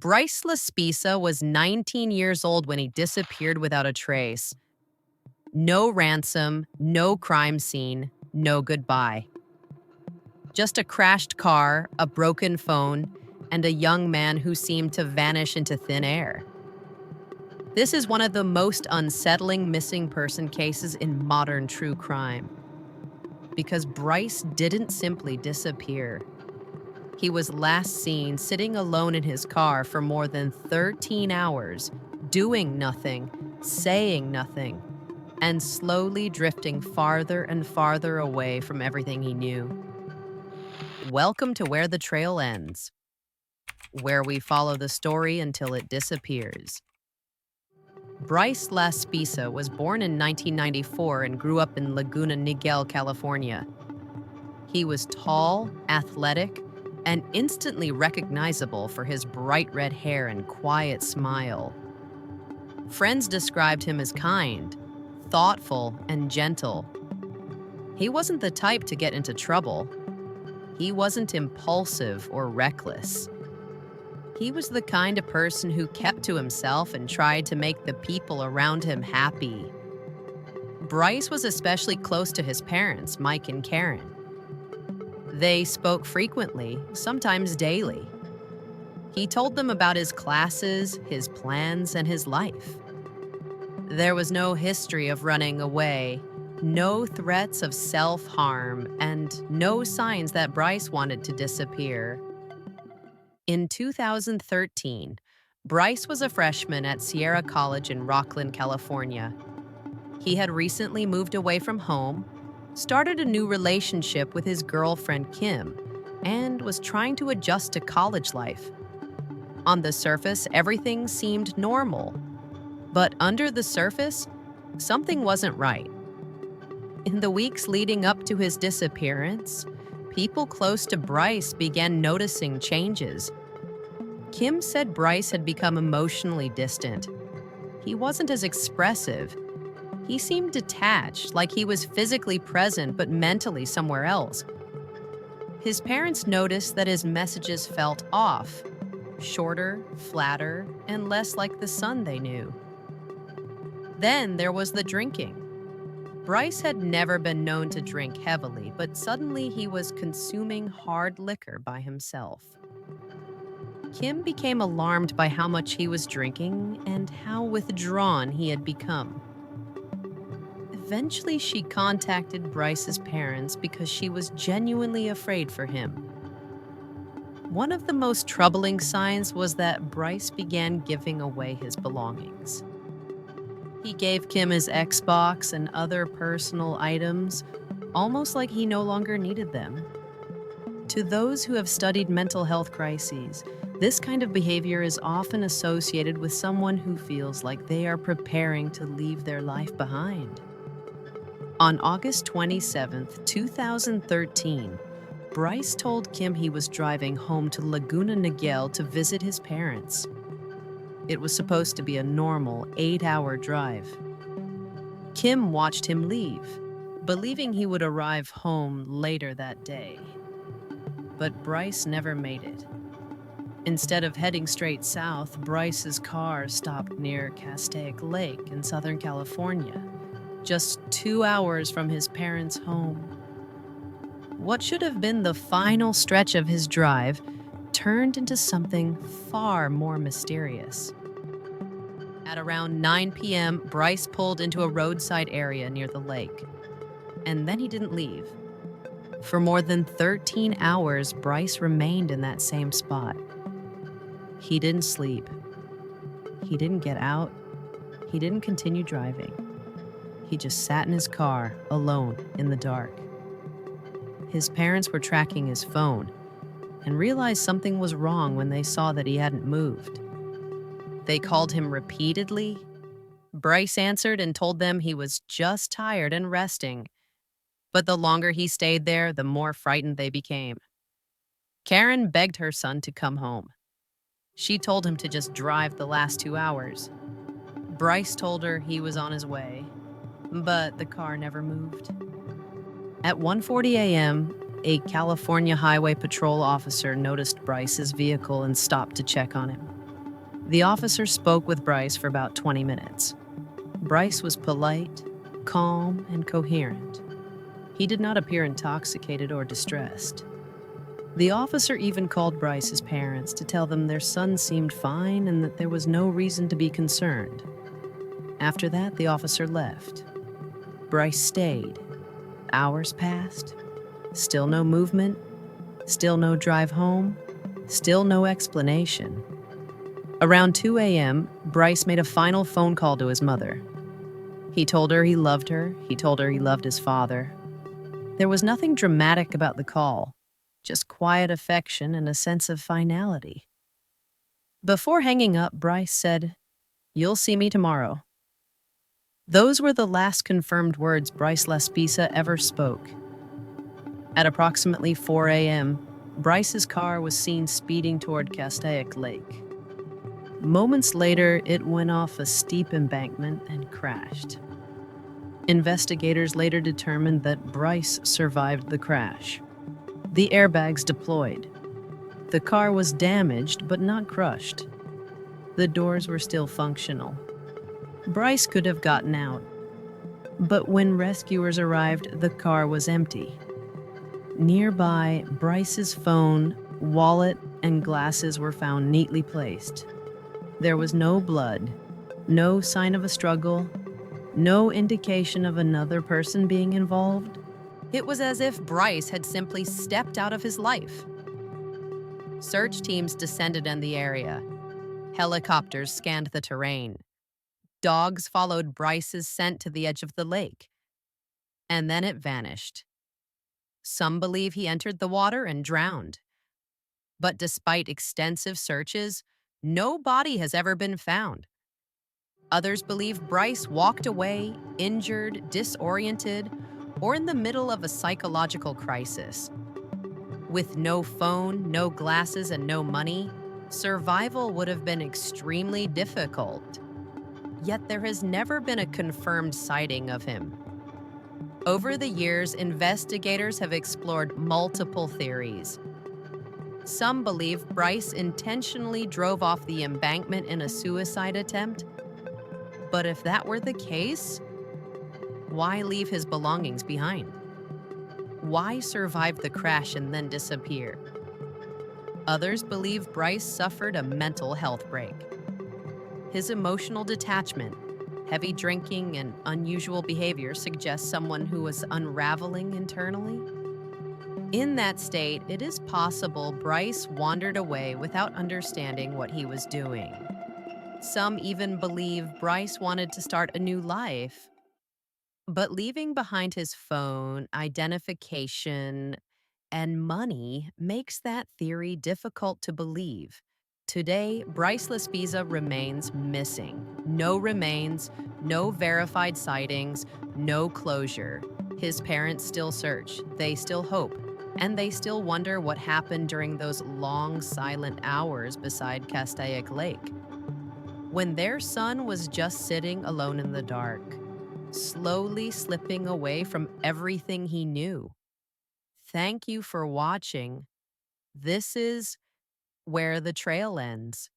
Bryce Laspisa was 19 years old when he disappeared without a trace. No ransom, no crime scene, no goodbye. Just a crashed car, a broken phone, and a young man who seemed to vanish into thin air. This is one of the most unsettling missing person cases in modern true crime. Because Bryce didn't simply disappear. He was last seen sitting alone in his car for more than 13 hours, doing nothing, saying nothing, and slowly drifting farther and farther away from everything he knew. Welcome to Where the Trail Ends, where we follow the story until it disappears. Bryce Laspisa was born in 1994 and grew up in Laguna Niguel, California. He was tall, athletic, and instantly recognizable for his bright red hair and quiet smile. Friends described him as kind, thoughtful, and gentle. He wasn't the type to get into trouble. He wasn't impulsive or reckless. He was the kind of person who kept to himself and tried to make the people around him happy. Bryce was especially close to his parents, Mike and Karen. They spoke frequently, sometimes daily. He told them about his classes, his plans, and his life. There was no history of running away, no threats of self-harm, and no signs that Bryce wanted to disappear. In 2013, Bryce was a freshman at Sierra College in Rocklin, California. He had recently moved away from home, started a new relationship with his girlfriend Kim, and was trying to adjust to college life. On the surface, everything seemed normal. But under the surface, something wasn't right. In the weeks leading up to his disappearance, people close to Bryce began noticing changes. Kim said Bryce had become emotionally distant. He wasn't as expressive. He seemed detached, like he was physically present but mentally somewhere else. His parents noticed that his messages felt off, shorter, flatter, and less like the son they knew. Then there was the drinking. Bryce had never been known to drink heavily, but suddenly he was consuming hard liquor by himself. Kim became alarmed by how much he was drinking and how withdrawn he had become. Eventually, she contacted Bryce's parents because she was genuinely afraid for him. One of the most troubling signs was that Bryce began giving away his belongings. He gave Kim his Xbox and other personal items, almost like he no longer needed them. To those who have studied mental health crises, this kind of behavior is often associated with someone who feels like they are preparing to leave their life behind. On August 27, 2013, Bryce told Kim he was driving home to Laguna Niguel to visit his parents. It was supposed to be a normal 8-hour drive. Kim watched him leave, believing he would arrive home later that day. But Bryce never made it. Instead of heading straight south, Bryce's car stopped near Castaic Lake in Southern California, just 2 hours from his parents' home. What should have been the final stretch of his drive turned into something far more mysterious. At around 9 p.m., Bryce pulled into a roadside area near the lake. And then he didn't leave. For more than 13 hours, Bryce remained in that same spot. He didn't sleep. He didn't get out. He didn't continue driving. He just sat in his car, alone, in the dark. His parents were tracking his phone and realized something was wrong when they saw that he hadn't moved. They called him repeatedly. Bryce answered and told them he was just tired and resting. But the longer he stayed there, the more frightened they became. Karen begged her son to come home. She told him to just drive the last 2 hours. Bryce told her he was on his way, but the car never moved. At 1:40 a.m., a California Highway Patrol officer noticed Bryce's vehicle and stopped to check on him. The officer spoke with Bryce for about 20 minutes. Bryce was polite, calm, and coherent. He did not appear intoxicated or distressed. The officer even called Bryce's parents to tell them their son seemed fine and that there was no reason to be concerned. After that, the officer left. Bryce stayed. Hours passed. Still no movement. Still no drive home. Still no explanation. Around 2 a.m., Bryce made a final phone call to his mother. He told her he loved her. He told her he loved his father. There was nothing dramatic about the call, just quiet affection and a sense of finality. Before hanging up, Bryce said, "You'll see me tomorrow." Those were the last confirmed words Bryce Laspisa ever spoke. At approximately 4 a.m., Bryce's car was seen speeding toward Castaic Lake. Moments later, it went off a steep embankment and crashed. Investigators later determined that Bryce survived the crash. The airbags deployed. The car was damaged but not crushed. The doors were still functional. Bryce could have gotten out, but when rescuers arrived, the car was empty. Nearby, Bryce's phone, wallet, and glasses were found neatly placed. There was no blood, no sign of a struggle, no indication of another person being involved. It was as if Bryce had simply stepped out of his life. Search teams descended on the area. Helicopters scanned the terrain. Dogs followed Bryce's scent to the edge of the lake. And then it vanished. Some believe he entered the water and drowned. But despite extensive searches, no body has ever been found. Others believe Bryce walked away, injured, disoriented, or in the middle of a psychological crisis. With no phone, no glasses, and no money, survival would have been extremely difficult. Yet there has never been a confirmed sighting of him. Over the years, investigators have explored multiple theories. Some believe Bryce intentionally drove off the embankment in a suicide attempt. But if that were the case, why leave his belongings behind? Why survive the crash and then disappear? Others believe Bryce suffered a mental health break. His emotional detachment, heavy drinking, and unusual behavior suggest someone who was unraveling internally. In that state, it is possible Bryce wandered away without understanding what he was doing. Some even believe Bryce wanted to start a new life. But leaving behind his phone, identification, and money makes that theory difficult to believe. Today, Bryce Laspisa remains missing. No remains, no verified sightings, no closure. His parents still search, they still hope, and they still wonder what happened during those long, silent hours beside Castaic Lake, when their son was just sitting alone in the dark, slowly slipping away from everything he knew. Thank you for watching. This is Where the Trail Ends.